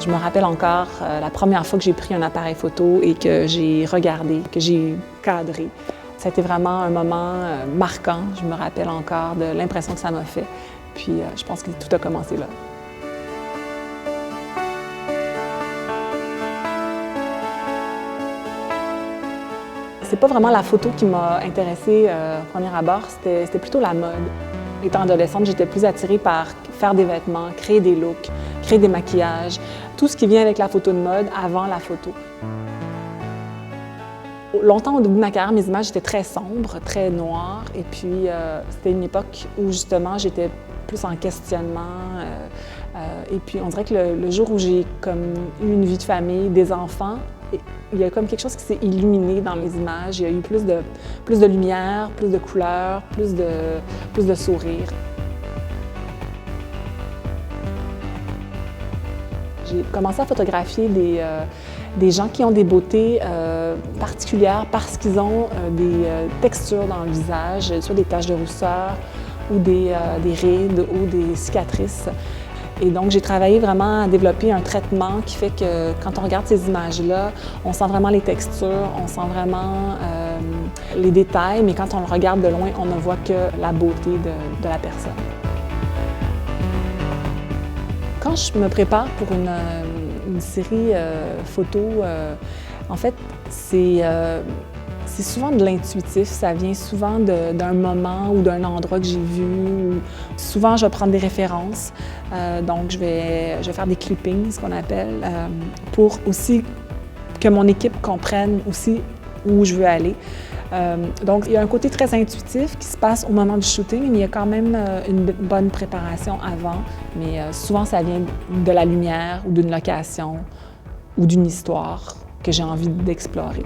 Je me rappelle encore la première fois que j'ai pris un appareil photo et que j'ai regardé, que j'ai cadré. Ça a été vraiment un moment marquant. Je me rappelle encore de l'impression que ça m'a fait. Puis je pense que tout a commencé là. C'est pas vraiment la photo qui m'a intéressée au premier abord, c'était plutôt la mode. Étant adolescente, j'étais plus attirée par faire des vêtements, créer des looks, créer des maquillages, tout ce qui vient avec la photo de mode avant la photo. Longtemps, au début de ma carrière, mes images étaient très sombres, très noires. Et puis, c'était une époque où, justement, j'étais plus en questionnement. Et puis, on dirait que le jour où j'ai comme eu une vie de famille, des enfants, il y a comme quelque chose qui s'est illuminé dans mes images. Il y a eu plus de lumière, plus de couleurs, plus de sourires. J'ai commencé à photographier des gens qui ont des beautés particulières parce qu'ils ont des textures dans le visage, soit des taches de rousseur ou des rides ou des cicatrices. Et donc, j'ai travaillé vraiment à développer un traitement qui fait que quand on regarde ces images-là, on sent vraiment les textures, on sent vraiment les détails, mais quand on le regarde de loin, on ne voit que la beauté de la personne. Quand je me prépare pour une série photo, en fait, c'est souvent de l'intuitif. Ça vient souvent d'un moment ou d'un endroit que j'ai vu. Souvent, je vais prendre des références. Donc, je vais faire des clippings, ce qu'on appelle, pour aussi que mon équipe comprenne aussi où je veux aller. Donc, il y a un côté très intuitif qui se passe au moment du shooting, mais il y a quand même une bonne préparation avant. Mais souvent, ça vient de la lumière ou d'une location ou d'une histoire que j'ai envie d'explorer.